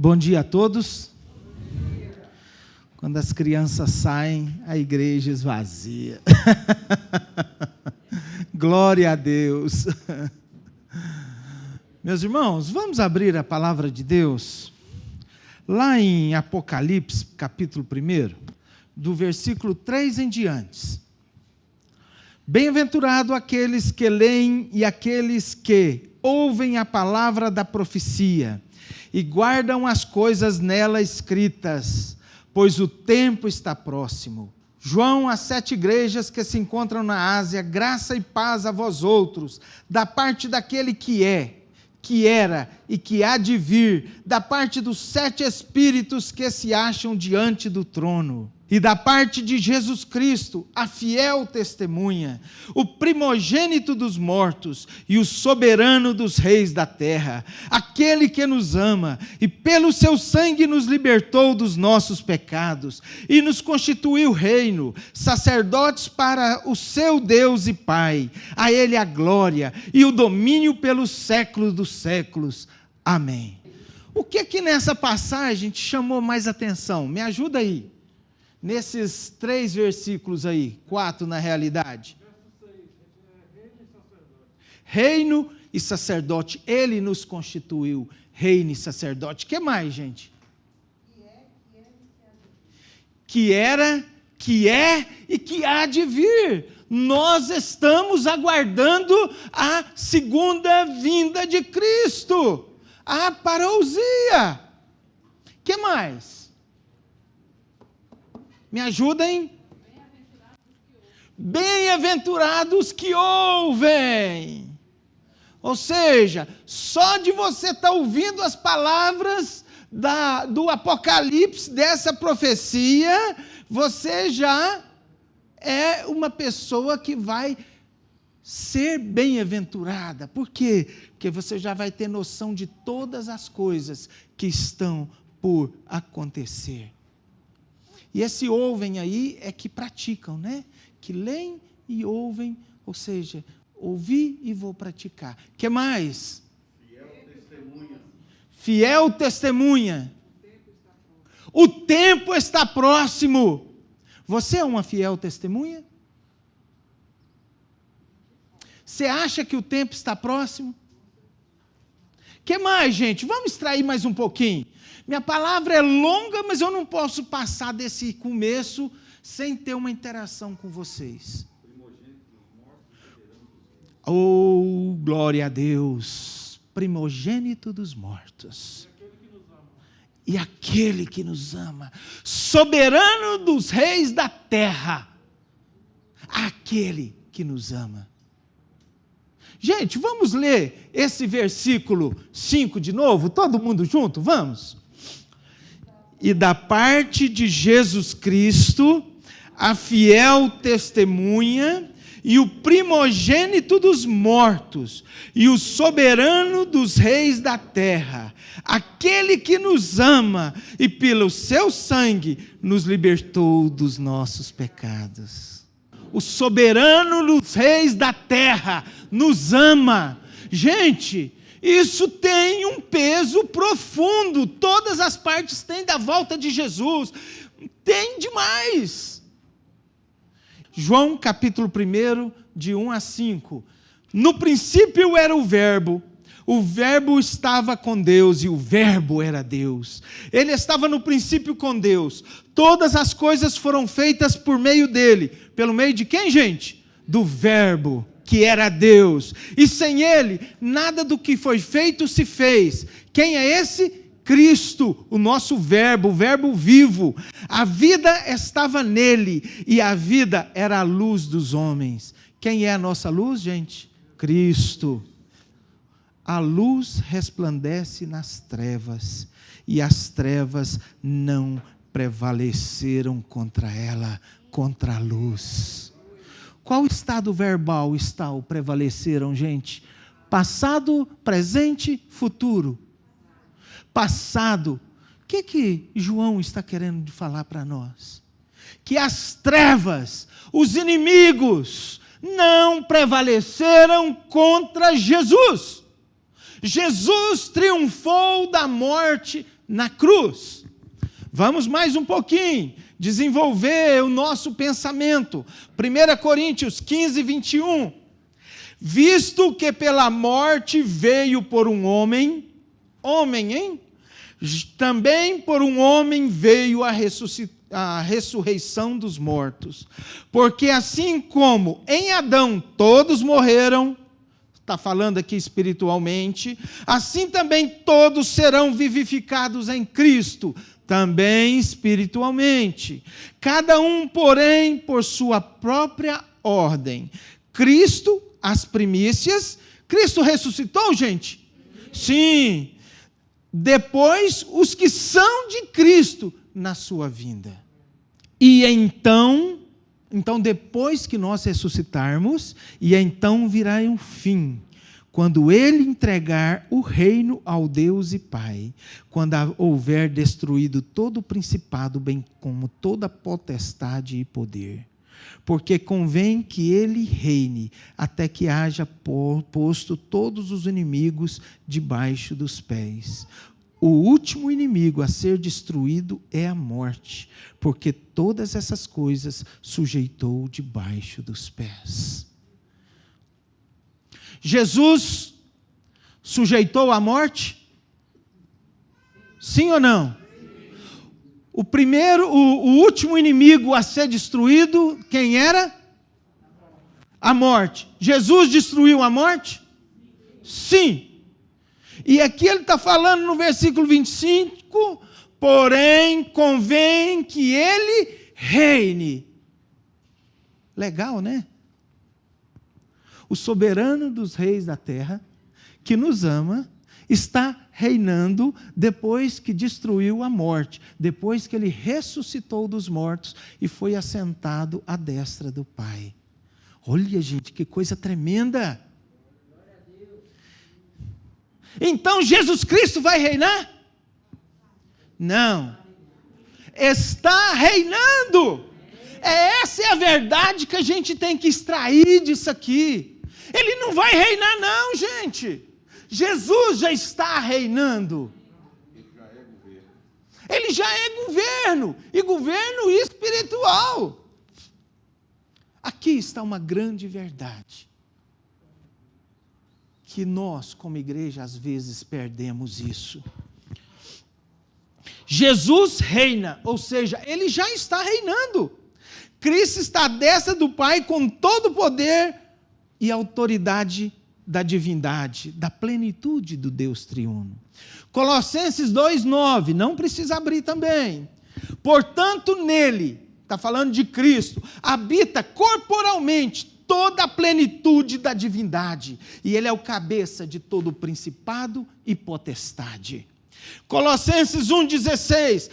Bom dia a todos. Quando as crianças saem, a igreja esvazia. Glória a Deus. Meus irmãos, vamos abrir a palavra de Deus lá em Apocalipse, capítulo 1, do versículo 3 em diante. Bem-aventurado aqueles que leem e aqueles que ouvem a palavra da profecia e guardam as coisas nela escritas, pois o tempo está próximo. João, às 7 igrejas que se encontram na Ásia, graça e paz a vós outros, da parte daquele que é, que era e que há de vir, da parte dos 7 espíritos que se acham diante do trono, e da parte de Jesus Cristo, a fiel testemunha, o primogênito dos mortos e o soberano dos reis da terra, aquele que nos ama e pelo seu sangue nos libertou dos nossos pecados e nos constituiu reino, sacerdotes para o seu Deus e Pai. A ele a glória e o domínio pelos séculos dos séculos. Amém. O que nessa passagem te chamou mais atenção? Me ajuda aí. Nesses 3 versículos aí, 4 na realidade. Reino e sacerdote. Ele nos constituiu reino e sacerdote. O que mais, gente? Que era, que é e que há de vir. Nós estamos aguardando a segunda vinda de Cristo. A parousia. O que mais? Me ajudem? Bem-aventurados que ouvem. Ou seja, só de você estar ouvindo as palavras do Apocalipse, dessa profecia, você já é uma pessoa que vai ser bem-aventurada. Por quê? Porque você já vai ter noção de todas as coisas que estão por acontecer. E esse ouvem aí é que praticam, né? Que leem e ouvem, ou seja, ouvi e vou praticar. O que mais? Fiel testemunha. Fiel testemunha. O tempo está próximo. Você é uma fiel testemunha? Você acha que o tempo está próximo? O que mais, gente? Vamos extrair mais um pouquinho. Minha palavra é longa, mas eu não posso passar desse começo sem ter uma interação com vocês. Oh, glória a Deus! Primogênito dos mortos. E aquele que nos ama. Soberano dos reis da terra. Aquele que nos ama. Gente, vamos ler esse versículo 5 de novo? Todo mundo junto? Vamos? E da parte de Jesus Cristo, a fiel testemunha e o primogênito dos mortos e o soberano dos reis da terra, aquele que nos ama e pelo seu sangue nos libertou dos nossos pecados. O soberano dos reis da terra nos ama. Gente, isso tem um peso profundo. Todas as partes têm da volta de Jesus. Tem demais. João capítulo 1, de 1 a 5. No princípio era o Verbo estava com Deus e o Verbo era Deus. Ele estava no princípio com Deus. Todas as coisas foram feitas por meio dele. Pelo meio de quem, gente? Do Verbo, que era Deus. E sem ele, nada do que foi feito se fez. Quem é esse? Cristo, o nosso Verbo, o Verbo vivo. A vida estava nele e a vida era a luz dos homens. Quem é a nossa luz, gente? Cristo. A luz resplandece nas trevas e as trevas não prevaleceram contra ela, contra a luz. Qual estado verbal está o prevaleceram, gente? Passado, presente, futuro. Passado. O que João está querendo falar para nós? Que as trevas, os inimigos, não prevaleceram contra Jesus. Jesus triunfou da morte na cruz. Vamos mais um pouquinho, desenvolver o nosso pensamento. 1 Coríntios 15, 21. Visto que pela morte veio por um homem, hein? Também por um homem veio a ressurreição dos mortos. Porque assim como em Adão todos morreram, está falando aqui espiritualmente, assim também todos serão vivificados em Cristo, também espiritualmente. Cada um, porém, por sua própria ordem. Cristo, as primícias. Cristo ressuscitou, gente? Sim. Depois, os que são de Cristo na sua vinda. E então depois que nós ressuscitarmos, e então virá um fim, quando Ele entregar o reino ao Deus e Pai, quando houver destruído todo o principado, bem como toda potestade e poder. Porque convém que Ele reine, até que haja posto todos os inimigos debaixo dos pés. O último inimigo a ser destruído é a morte, porque todas essas coisas sujeitou debaixo dos pés. Jesus sujeitou a morte? Sim ou não? O último inimigo a ser destruído, quem era? A morte. Jesus destruiu a morte? Sim. E aqui ele está falando no versículo 25, porém convém que ele reine. Legal, né? O soberano dos reis da terra, que nos ama, está reinando depois que destruiu a morte, depois que ele ressuscitou dos mortos e foi assentado à destra do Pai. Olha, gente, que coisa tremenda! Então Jesus Cristo vai reinar? Não. Está reinando. Essa é a verdade que a gente tem que extrair disso aqui. Ele não vai reinar não, gente. Jesus já está reinando. Ele já é governo. E governo espiritual. Aqui está uma grande verdade. Que nós, como igreja, às vezes perdemos isso. Jesus reina, ou seja, Ele já está reinando. Cristo está à destra do Pai com todo o poder e autoridade da divindade, da plenitude do Deus triuno. Colossenses 2,9, não precisa abrir também. Portanto, nele, está falando de Cristo, habita corporalmente toda a plenitude da divindade, e Ele é o cabeça de todo o principado e potestade. Colossenses 1,16,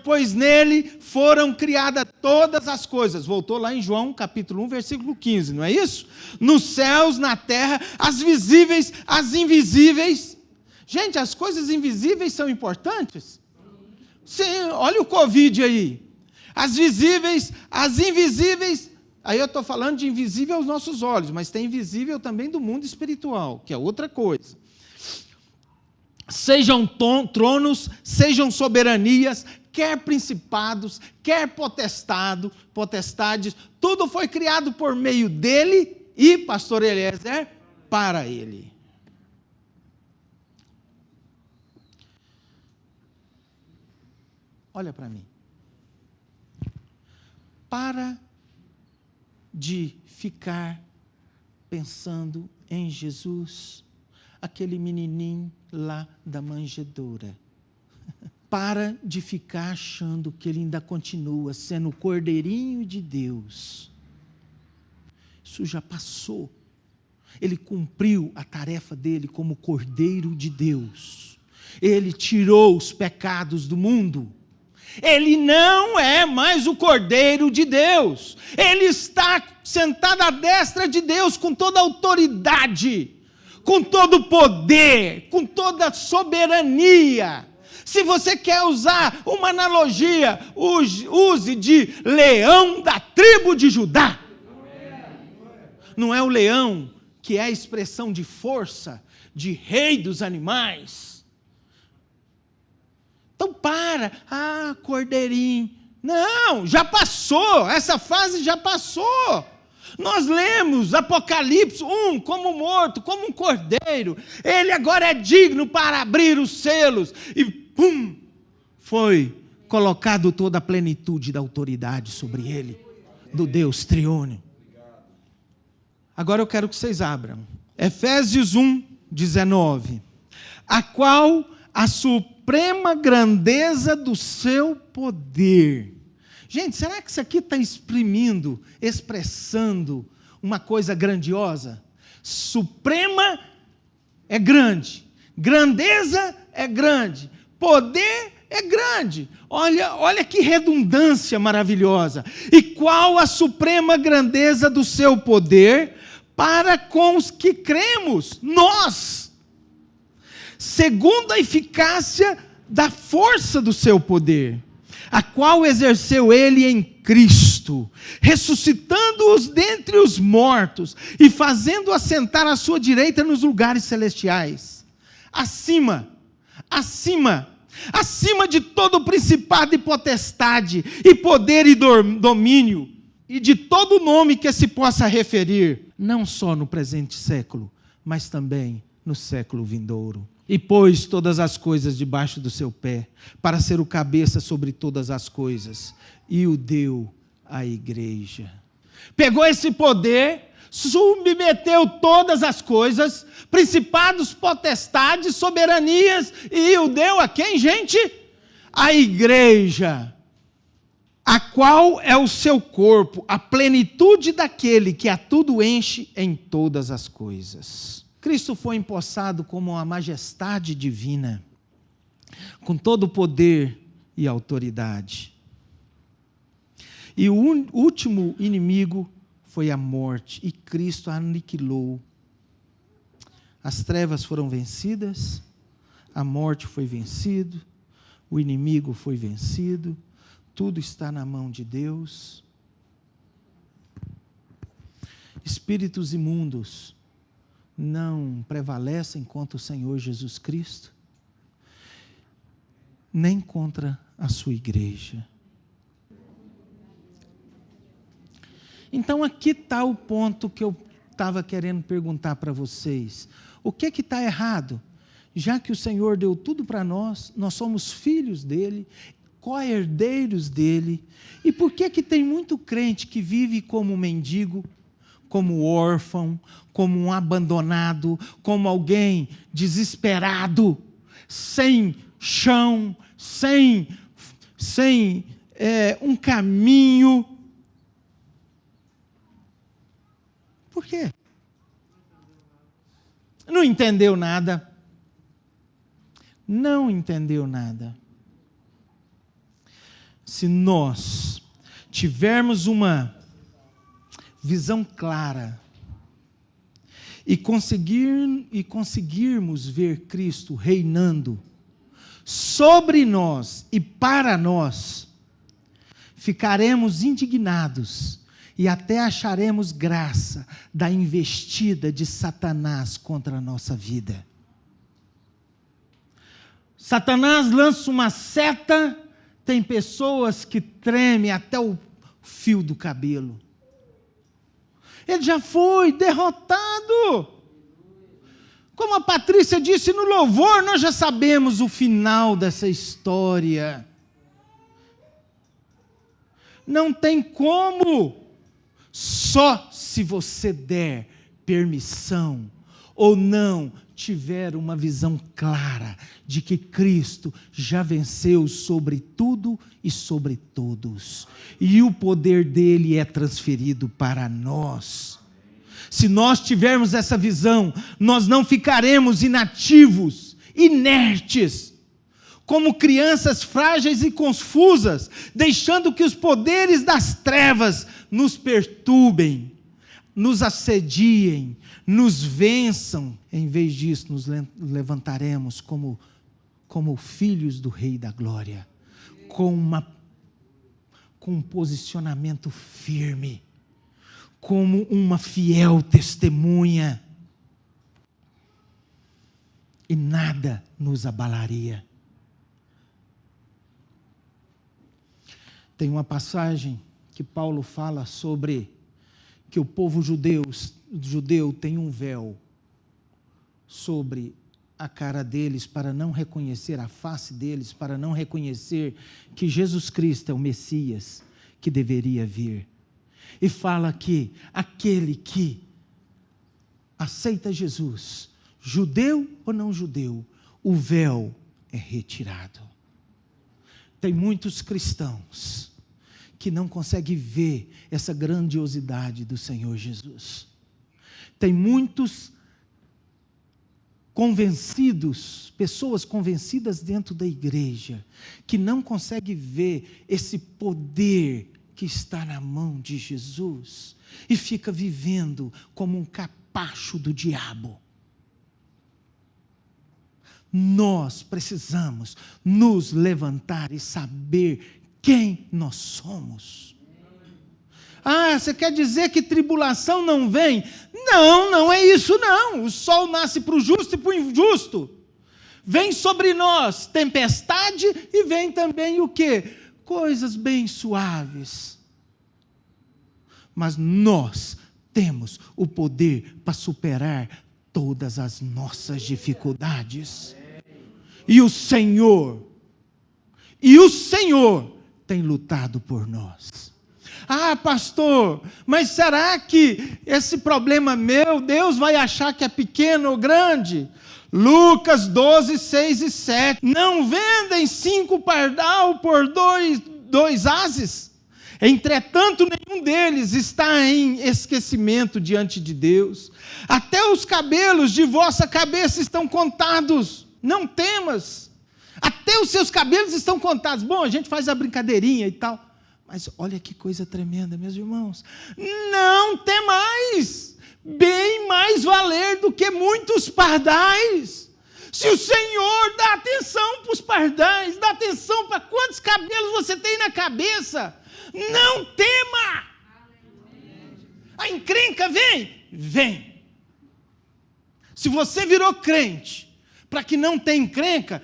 pois nele foram criadas todas as coisas, voltou lá em João capítulo 1, versículo 15, não é isso? Nos céus, na terra, as visíveis, as invisíveis. Gente, as coisas invisíveis são importantes? Sim, olha o Covid aí. As visíveis, as invisíveis. Aí eu estou falando de invisível aos nossos olhos, mas tem invisível também do mundo espiritual, que é outra coisa. Sejam tronos, sejam soberanias, quer principados, quer potestades, tudo foi criado por meio dele e, pastor Eliezer, para ele. Olha para mim. Para de ficar pensando em Jesus, aquele menininho lá da manjedoura. Para de ficar achando que ele ainda continua sendo o cordeirinho de Deus. Isso já passou. Ele cumpriu a tarefa dele como cordeiro de Deus. Ele tirou os pecados do mundo. Ele não é mais o Cordeiro de Deus. Ele está sentado à destra de Deus com toda a autoridade, com todo o poder, com toda a soberania. Se você quer usar uma analogia, use de leão da tribo de Judá. Não é o leão que é a expressão de força, de rei dos animais. Então cordeirinho. Não, já passou, essa fase já passou. Nós lemos Apocalipse 1 como morto, como um cordeiro. Ele agora é digno para abrir os selos. E foi colocado toda a plenitude da autoridade sobre ele, do Deus triúnico. Agora eu quero que vocês abram. Efésios 1:19. A qual a suprema grandeza do seu poder. Gente, será que isso aqui está expressando uma coisa grandiosa? Suprema é grande, grandeza é grande, poder é grande. Olha que redundância maravilhosa. E qual a suprema grandeza do seu poder para com os que cremos? Nós, segundo a eficácia da força do seu poder, a qual exerceu ele em Cristo, ressuscitando-os dentre os mortos e fazendo assentar à sua direita nos lugares celestiais, acima de todo principado e potestade, e poder e domínio, e de todo nome que se possa referir, não só no presente século, mas também no século vindouro. E pôs todas as coisas debaixo do seu pé, para ser o cabeça sobre todas as coisas, e o deu à igreja. Pegou esse poder, submeteu todas as coisas, principados, potestades, soberanias, e o deu a quem, gente? A igreja, a qual é o seu corpo, a plenitude daquele que a tudo enche em todas as coisas. Cristo foi empossado como a majestade divina, com todo o poder e autoridade. E o último inimigo foi a morte, e Cristo a aniquilou. As trevas foram vencidas, a morte foi vencida, o inimigo foi vencido, tudo está na mão de Deus. Espíritos imundos não prevalecem contra o Senhor Jesus Cristo, nem contra a sua igreja. Então aqui está o ponto que eu estava querendo perguntar para vocês. O que está errado? Já que o Senhor deu tudo para nós, nós somos filhos dele, co-herdeiros dele, e por que tem muito crente que vive como mendigo, como órfão, como um abandonado, como alguém desesperado, sem chão, sem um caminho? Por quê? Não entendeu nada. Não entendeu nada. Se nós tivermos uma visão clara e conseguirmos ver Cristo reinando sobre nós e para nós, ficaremos indignados e até acharemos graça da investida de Satanás contra a nossa vida. Satanás lança uma seta, tem pessoas que tremem até o fio do cabelo. Ele já foi derrotado. Como a Patrícia disse no louvor, nós já sabemos o final dessa história. Não tem como, só se você der permissão ou não tiver uma visão clara de que Cristo já venceu sobre tudo e sobre todos, e o poder dele é transferido para nós. Se nós tivermos essa visão, nós não ficaremos inativos, inertes, como crianças frágeis e confusas, deixando que os poderes das trevas nos perturbem, nos assediem, nos vençam. Em vez disso, nos levantaremos como filhos do Rei da Glória, com um posicionamento firme, como uma fiel testemunha, e nada nos abalaria. Tem uma passagem que Paulo fala sobre que o povo judeu tem um véu sobre a cara deles para não reconhecer a face deles, para não reconhecer que Jesus Cristo é o Messias que deveria vir. E fala que aquele que aceita Jesus, judeu ou não judeu, o véu é retirado. Tem muitos cristãos que não conseguem ver essa grandiosidade do Senhor Jesus. Tem muitos convencidos, pessoas convencidas dentro da igreja, que não conseguem ver esse poder que está na mão de Jesus e fica vivendo como um capacho do diabo. Nós precisamos nos levantar e saber quem nós somos. Ah, você quer dizer que tribulação não vem? Não, não é isso não. O sol nasce para o justo e para o injusto. Vem sobre nós tempestade e vem também o quê? Coisas bem suaves. Mas nós temos o poder para superar todas as nossas dificuldades. E o Senhor tem lutado por nós. Ah, pastor, mas será que esse problema meu, Deus vai achar que é pequeno ou grande? Lucas 12, 6 e 7. Não vendem 5 pardal por 2 ases? Entretanto, nenhum deles está em esquecimento diante de Deus. Até os cabelos de vossa cabeça estão contados. Não temas. Até os seus cabelos estão contados. Bom, a gente faz a brincadeirinha e tal. Mas olha que coisa tremenda, meus irmãos. Não temais. Bem mais valer do que muitos pardais. Se o Senhor dá atenção para os pardais, dá atenção para quantos cabelos você tem na cabeça, não tema. A encrenca vem. Se você virou crente, para que não tenha encrenca,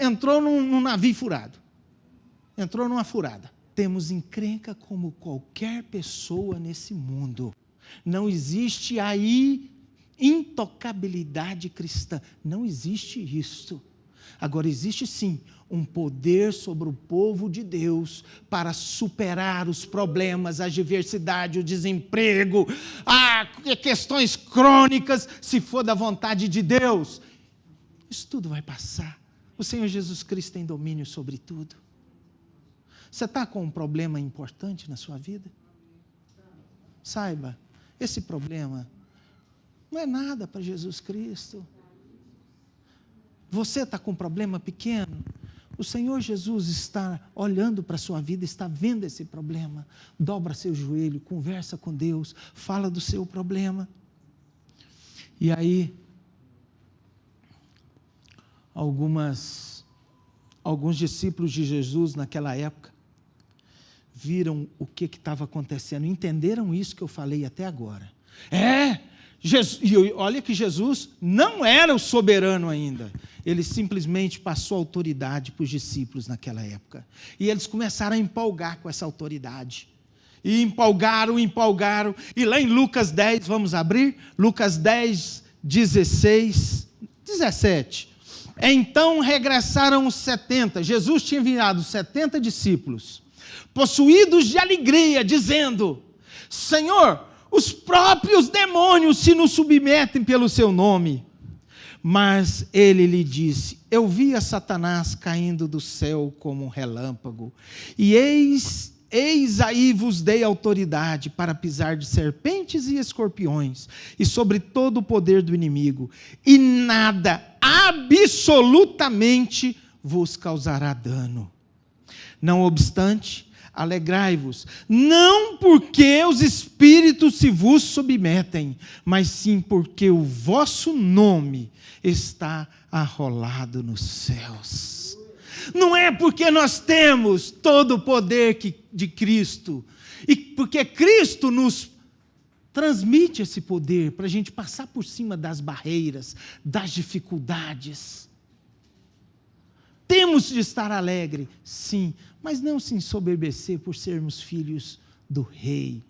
entrou num navio furado. Entrou numa furada. Temos encrenca como qualquer pessoa nesse mundo. Não existe aí intocabilidade cristã. Não existe isto. Agora existe sim um poder sobre o povo de Deus para superar os problemas, a adversidade, o desemprego, questões crônicas, se for da vontade de Deus. Isso tudo vai passar. O Senhor Jesus Cristo tem domínio sobre tudo. Você está com um problema importante na sua vida? Saiba, esse problema não é nada para Jesus Cristo. Você está com um problema pequeno? O Senhor Jesus está olhando para a sua vida, está vendo esse problema. Dobra seu joelho, conversa com Deus, fala do seu problema. E aí, alguns discípulos de Jesus naquela época viram o que estava acontecendo, entenderam isso que eu falei até agora. E olha que Jesus não era o soberano ainda, ele simplesmente passou autoridade para os discípulos naquela época, e eles começaram a empolgar com essa autoridade, e empolgaram, e lá em Lucas 10, vamos abrir, Lucas 10, 16, 17, então regressaram os 70, Jesus tinha enviado 70 discípulos, possuídos de alegria, dizendo, Senhor, os próprios demônios se nos submetem pelo seu nome. Mas ele lhe disse, eu vi a Satanás caindo do céu como um relâmpago, e eis aí vos dei autoridade para pisar de serpentes e escorpiões, e sobre todo o poder do inimigo, e nada, absolutamente, vos causará dano. Não obstante, alegrai-vos, não porque os espíritos se vos submetem, mas sim porque o vosso nome está arrolado nos céus. Não é porque nós temos todo o poder de Cristo, e porque Cristo nos transmite esse poder para a gente passar por cima das barreiras, das dificuldades. temos de estar alegre, sim, mas não se ensoberbecer por sermos filhos do Rei,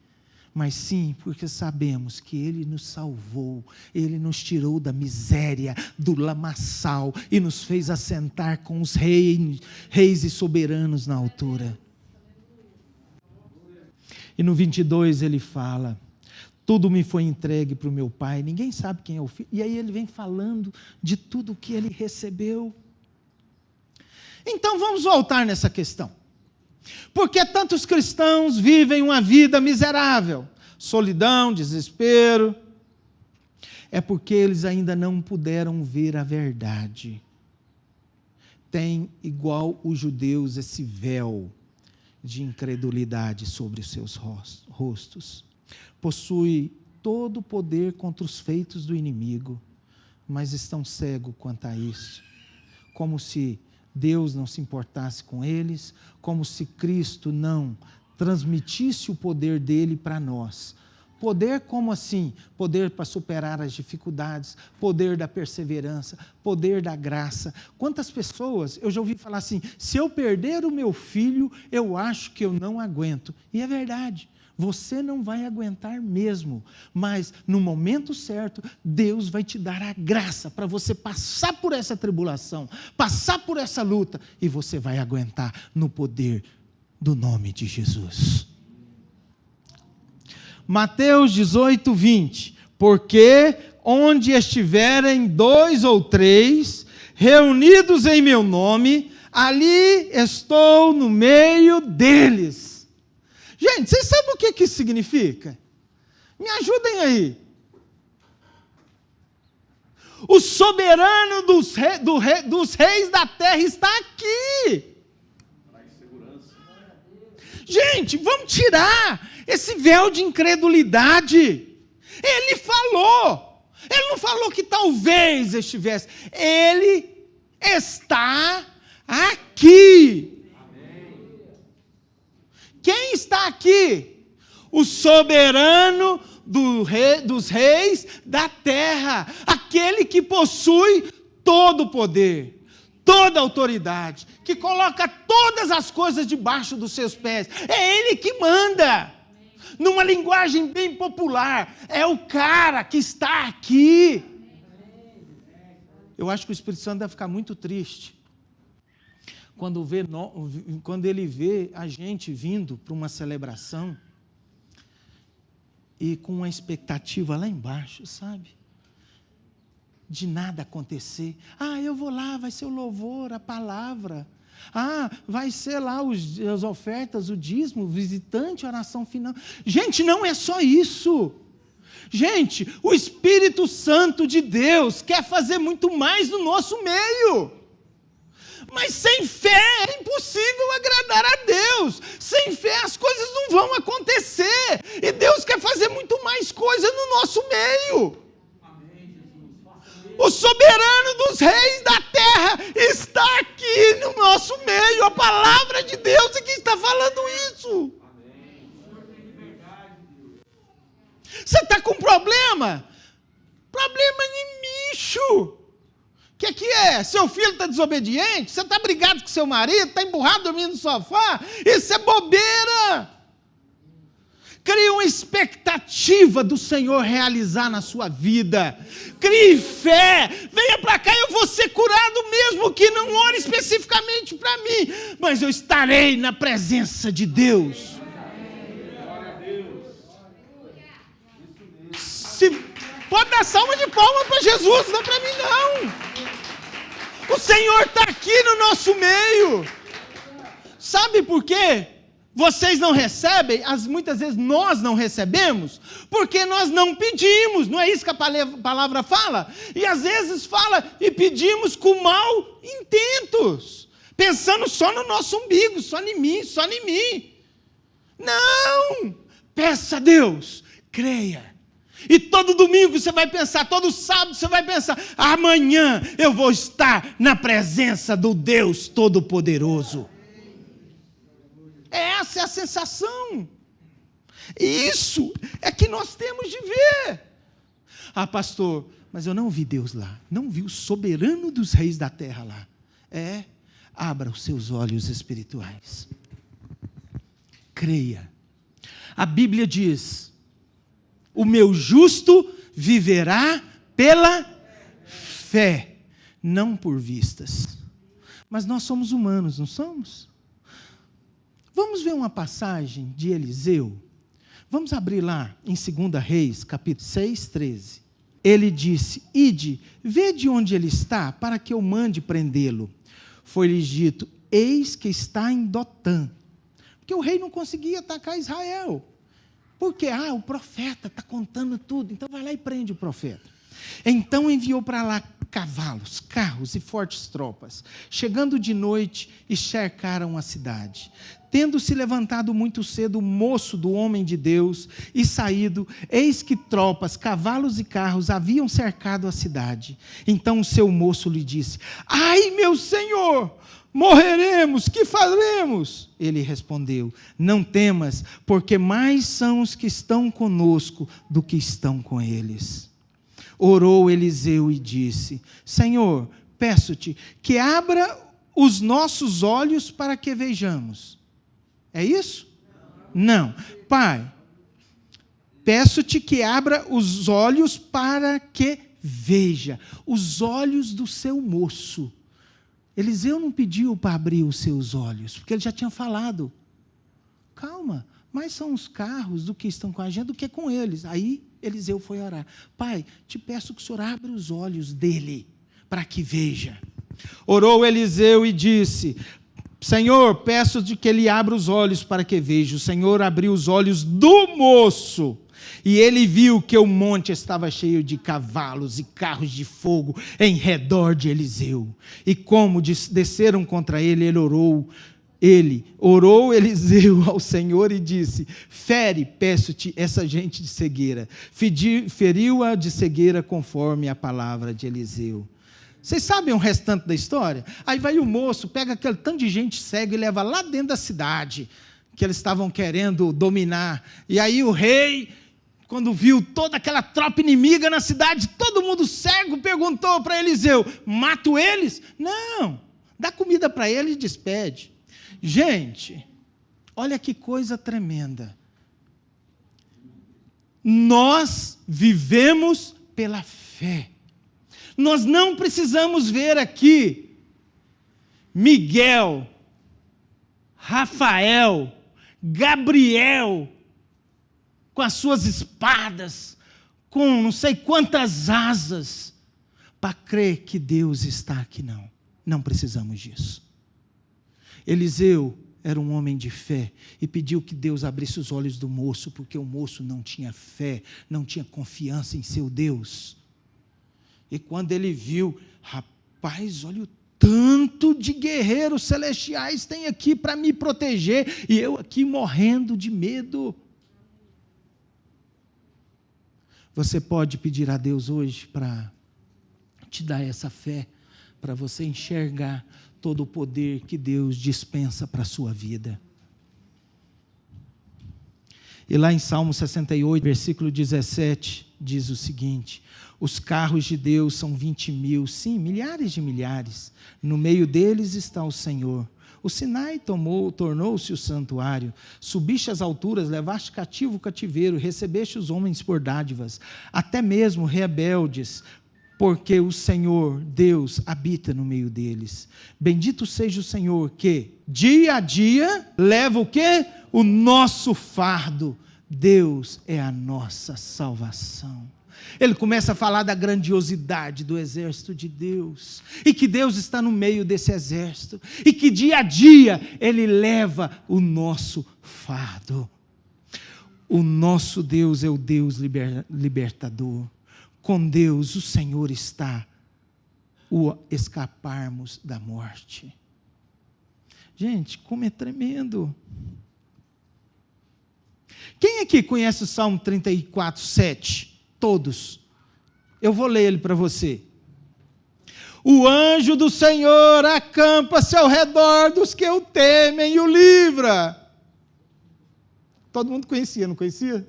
mas sim porque sabemos que Ele nos salvou, Ele nos tirou da miséria, do lamaçal, e nos fez assentar com os reis e soberanos na altura. E no 22 ele fala, tudo me foi entregue para o meu Pai, ninguém sabe quem é o Filho, e aí ele vem falando de tudo que ele recebeu. Então vamos voltar nessa questão. Por que tantos cristãos vivem uma vida miserável? Solidão, desespero. É porque eles ainda não puderam ver a verdade. Tem, igual os judeus, esse véu de incredulidade sobre os seus rostos. Possui todo o poder contra os feitos do inimigo, mas estão cegos quanto a isso. Como se Deus não se importasse com eles, como se Cristo não transmitisse o poder dele para nós. Poder como assim? Poder para superar as dificuldades, poder da perseverança, poder da graça. Quantas pessoas, eu já ouvi falar assim, se eu perder o meu filho, eu acho que eu não aguento. E é verdade. Você não vai aguentar mesmo, mas no momento certo, Deus vai te dar a graça para você passar por essa tribulação, passar por essa luta, e você vai aguentar no poder do nome de Jesus. Mateus 18, 20, porque onde estiverem 2 ou 3 reunidos em meu nome, ali estou no meio deles. Gente, vocês sabem o que isso significa? Me ajudem aí. O soberano dos reis da terra está aqui. Gente, vamos tirar esse véu de incredulidade. Ele falou. Ele não falou que talvez estivesse. Ele está aqui. Quem está aqui? O soberano dos reis da terra, aquele que possui todo o poder, toda a autoridade, que coloca todas as coisas debaixo dos seus pés. É Ele que manda. Numa linguagem bem popular, é o cara que está aqui. Eu acho que o Espírito Santo deve ficar muito triste quando ele vê a gente vindo para uma celebração e com uma expectativa lá embaixo, sabe? De nada acontecer. Eu vou lá, vai ser o louvor, a palavra. Vai ser lá as ofertas, o dízimo, o visitante, a oração final. Gente, não é só isso. Gente, o Espírito Santo de Deus quer fazer muito mais no nosso meio. Mas sem fé é impossível agradar a Deus. Sem fé as coisas não vão acontecer. E Deus quer fazer muito mais coisa no nosso meio. O soberano dos reis da terra está aqui no nosso meio. A palavra de Deus é que está falando isso. Você está com problema? Problema de bicho. O que é? Seu filho está desobediente? Você está brigado com seu marido? Está emburrado dormindo no sofá? Isso é bobeira. Crie uma expectativa do Senhor realizar na sua vida. Crie fé. Venha para cá, eu vou ser curado mesmo que não ore especificamente para mim. Mas eu estarei na presença de Deus. Pode dar salva de palmas para Jesus, não para mim não. O Senhor está aqui no nosso meio. Sabe por quê? Vocês não recebem, muitas vezes nós não recebemos, porque nós não pedimos, não é isso que a palavra fala? E às vezes fala e pedimos com mau intentos, pensando só no nosso umbigo, só em mim. Não! Peça a Deus, creia. E todo domingo você vai pensar, todo sábado você vai pensar, amanhã eu vou estar na presença do Deus Todo-Poderoso. Essa é a sensação. Isso é que nós temos de ver. Pastor, mas eu não vi Deus lá. Não vi o soberano dos reis da terra lá. abra os seus olhos espirituais. Creia. A Bíblia diz: o meu justo viverá pela fé, não por vistas. Mas nós somos humanos, não somos? Vamos ver uma passagem de Eliseu? Vamos abrir lá em 2 Reis, capítulo 6, 13. Ele disse: ide, vê de onde ele está, para que eu mande prendê-lo. Foi-lhes dito: eis que está em Dotã. Porque o rei não conseguia atacar Israel. Porque, o profeta está contando tudo, então vai lá e prende o profeta. Então enviou para lá cavalos, carros e fortes tropas. Chegando de noite, e cercaram a cidade. Tendo-se levantado muito cedo o moço do homem de Deus e saído, eis que tropas, cavalos e carros haviam cercado a cidade. Então o seu moço lhe disse: ai, meu senhor, morreremos, que faremos? Ele respondeu: não temas, porque mais são os que estão conosco do que estão com eles. Orou Eliseu e disse: Senhor, peço-te que abra os nossos olhos para que vejamos. É isso? Não. Pai, peço-te que abra os olhos para que veja. Os olhos do seu moço. Eliseu não pediu para abrir os seus olhos, porque ele já tinha falado. Calma, mais são os carros do que estão com a gente do que com eles. Aí Eliseu foi orar: Pai, te peço que o Senhor abra os olhos dele, para que veja. Orou Eliseu e disse: Senhor, peço-te que ele abra os olhos para que veja. O Senhor abriu os olhos do moço, e ele viu que o monte estava cheio de cavalos e carros de fogo em redor de Eliseu. E como desceram contra ele, orou Eliseu ao Senhor e disse: fere, peço-te, essa gente de cegueira. Feriu-a de cegueira conforme a palavra de Eliseu. Vocês sabem o restante da história? Aí vai o moço, pega aquele tanto de gente cega e leva lá dentro da cidade, que eles estavam querendo dominar. E aí o rei, quando viu toda aquela tropa inimiga na cidade, todo mundo cego, perguntou para Eliseu: mato eles? Não, dá comida para eles e despede. Gente, olha que coisa tremenda. Nós vivemos pela fé. Nós não precisamos ver aqui Miguel, Rafael, Gabriel, com as suas espadas, com não sei quantas asas, para crer que Deus está aqui, não. Não precisamos disso. Eliseu era um homem de fé e pediu que Deus abrisse os olhos do moço, porque o moço não tinha fé, não tinha confiança em seu Deus. E quando ele viu: rapaz, olha o tanto de guerreiros celestiais tem aqui para me proteger, e eu aqui morrendo de medo. Você pode pedir a Deus hoje para te dar essa fé, para você enxergar todo o poder que Deus dispensa para a sua vida. E lá em Salmo 68, versículo 17, diz o seguinte: os carros de Deus são 20.000, sim, milhares de milhares. No meio deles está o Senhor. O Sinai tornou-se o santuário. Subiste às alturas, levaste cativo o cativeiro, recebeste os homens por dádivas, até mesmo rebeldes, porque o Senhor, Deus, habita no meio deles. Bendito seja o Senhor que, dia a dia, leva o quê? O nosso fardo. Deus é a nossa salvação. Ele começa a falar da grandiosidade do exército de Deus, e que Deus está no meio desse exército, e que dia a dia Ele leva o nosso fardo. O nosso Deus é o Deus libertador. Com Deus o Senhor está o escaparmos da morte. Gente, como é tremendo. Quem aqui conhece o Salmo 34, 7? Todos. Eu vou ler ele para você. O anjo do Senhor acampa-se ao redor dos que o temem e o livra. Todo mundo conhecia, não conhecia?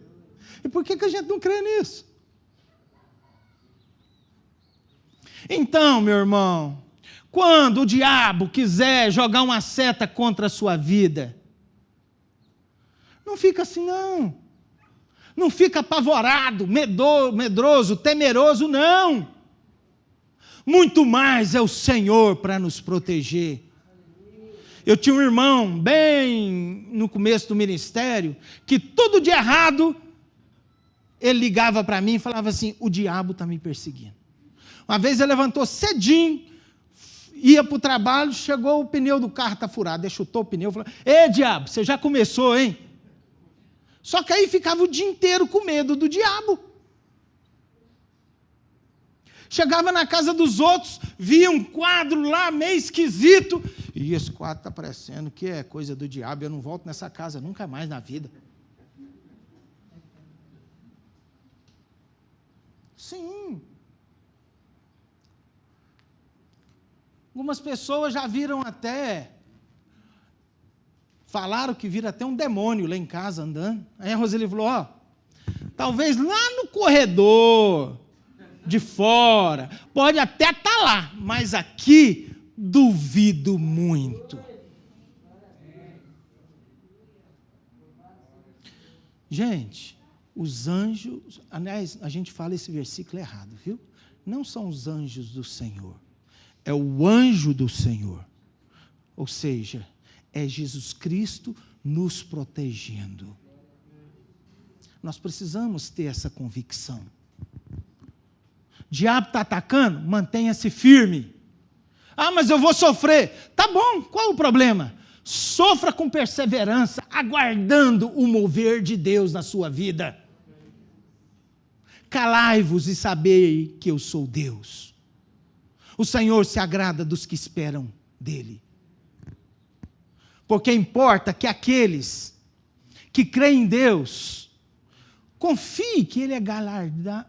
E por que a gente não crê nisso? Então, meu irmão, Quando o diabo quiser jogar uma seta contra a sua vida, não fica assim, não. Não fica apavorado, medroso, temeroso, não. Muito mais é o Senhor para nos proteger. Eu tinha um irmão, bem no começo do ministério, que tudo de errado, ele ligava para mim e falava assim, o diabo está me perseguindo. Uma vez ele levantou cedinho, ia para o trabalho, chegou, o pneu do carro está furado, ele chutou o pneu e falou, ei diabo, você já começou, hein? Só que aí ficava o dia inteiro com medo do diabo. Chegava na casa dos outros, via um quadro lá meio esquisito, e esse quadro está parecendo que é coisa do diabo, eu não volto nessa casa nunca mais na vida. Sim. Algumas pessoas já viram até, falaram que viram até um demônio lá em casa andando. Aí a Roseli falou, ó, talvez lá no corredor de fora, pode até estar lá, mas aqui duvido muito. Gente, os anjos, aliás, a gente fala esse versículo errado, viu? Não são os anjos do Senhor, é o anjo do Senhor. Ou seja, é Jesus Cristo nos protegendo. Nós precisamos ter essa convicção. O diabo está atacando? Mantenha-se firme. Ah, mas eu vou sofrer. Tá bom, qual o problema? Sofra com perseverança, aguardando o mover de Deus na sua vida. Calai-vos e sabei que eu sou Deus. O Senhor se agrada dos que esperam dele. Porque importa que aqueles que creem em Deus, confie que ele é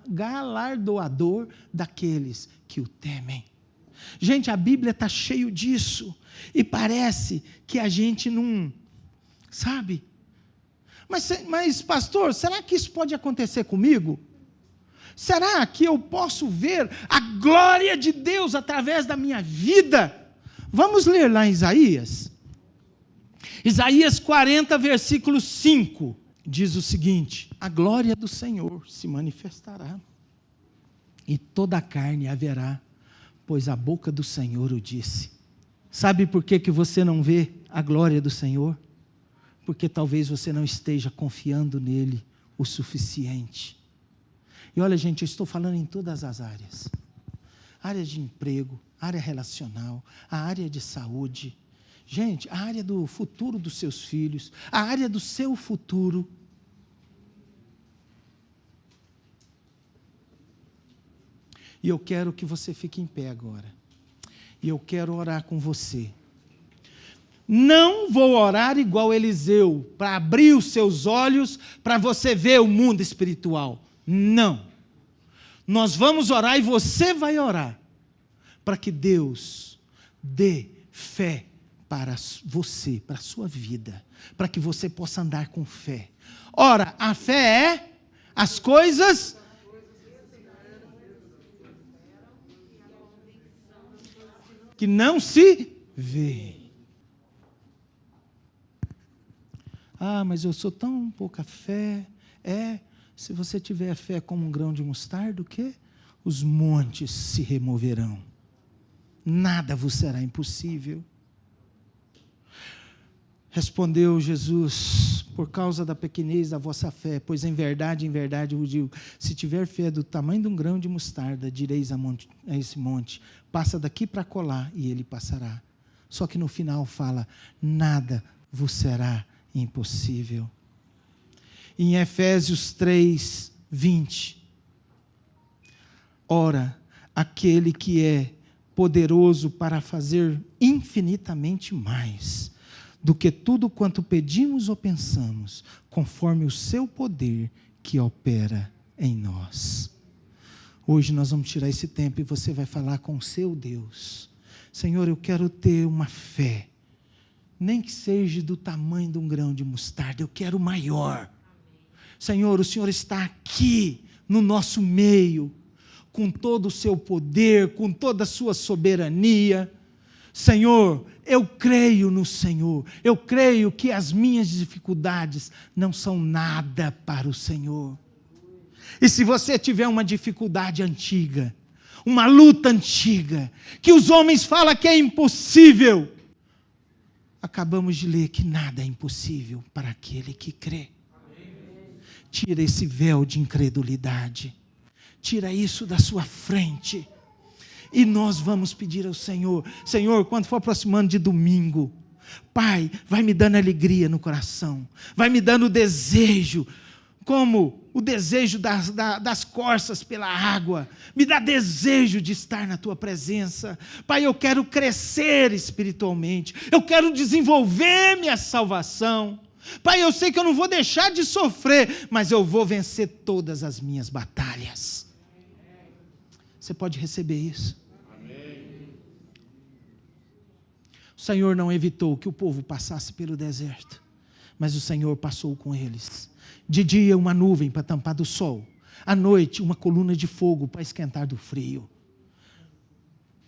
galardoador daqueles que o temem. Gente, a Bíblia está cheio disso, e parece que a gente não, sabe? Mas pastor, será que isso pode acontecer comigo? Será que eu posso ver a glória de Deus através da minha vida? Vamos ler lá em Isaías. Isaías 40, versículo 5, diz o seguinte, a glória do Senhor se manifestará, e toda a carne haverá, pois a boca do Senhor o disse. Sabe por que você não vê a glória do Senhor? Porque talvez você não esteja confiando nele o suficiente. E olha, gente, eu estou falando em todas as áreas. Área de emprego, área relacional, a área de saúde. Gente, a área do futuro dos seus filhos, a área do seu futuro. E eu quero que você fique em pé agora. E eu quero orar com você. Não vou orar igual Eliseu, para abrir os seus olhos, para você ver o mundo espiritual. Não. Nós vamos orar e você vai orar, para que Deus dê fé para você, para a sua vida, para que você possa andar com fé. Ora, a fé é as coisas que não se vê. Ah, mas eu sou tão pouca fé. Se você tiver fé como um grão de mostarda, o quê? Os montes se removerão. Nada vos será impossível. Respondeu Jesus, por causa da pequenez da vossa fé, pois em verdade eu vos digo, se tiver fé do tamanho de um grão de mostarda, direis a esse monte, passa daqui para colar, e ele passará. Só que no final fala, nada vos será impossível. Em Efésios 3, 20, ora, aquele que é poderoso para fazer infinitamente mais do que tudo quanto pedimos ou pensamos, conforme o seu poder que opera em nós. Hoje nós vamos tirar esse tempo e você vai falar com o seu Deus. Senhor, eu quero ter uma fé, nem que seja do tamanho de um grão de mostarda, eu quero maior. Senhor, o Senhor está aqui no nosso meio, com todo o seu poder, com toda a sua soberania. Senhor, eu creio no Senhor, eu creio que as minhas dificuldades não são nada para o Senhor. E se você tiver uma dificuldade antiga, uma luta antiga, que os homens falam que é impossível, acabamos de ler que nada é impossível para aquele que crê. Tira esse véu de incredulidade, tira isso da sua frente, e nós vamos pedir ao Senhor, Senhor, quando for aproximando de domingo, Pai, vai me dando alegria no coração, vai me dando desejo, como o desejo das corças pela água, me dá desejo de estar na Tua presença. Pai, eu quero crescer espiritualmente, eu quero desenvolver minha salvação. Pai, eu sei que eu não vou deixar de sofrer, mas eu vou vencer todas as minhas batalhas. Você pode receber isso? Amém. O Senhor não evitou que o povo passasse pelo deserto, mas o Senhor passou com eles. De dia uma nuvem para tampar do sol, à noite uma coluna de fogo para esquentar do frio.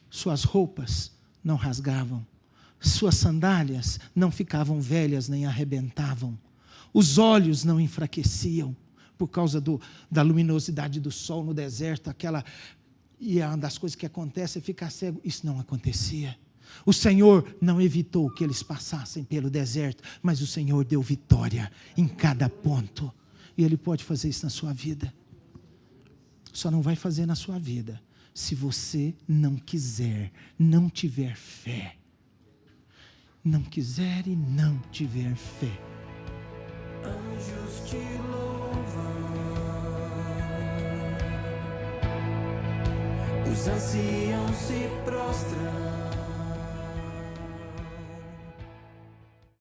Suas roupas não rasgavam, suas sandálias não ficavam velhas nem arrebentavam, os olhos não enfraqueciam por causa da luminosidade do sol no deserto, e é uma das coisas que acontece é ficar cego. Isso não acontecia. O Senhor não evitou que eles passassem pelo deserto, mas o Senhor deu vitória em cada ponto, e Ele pode fazer isso na sua vida. Só não vai fazer na sua vida se você não quiser, não tiver fé. Não quiser e não tiver fé. Anjos te louvam, os anciãos se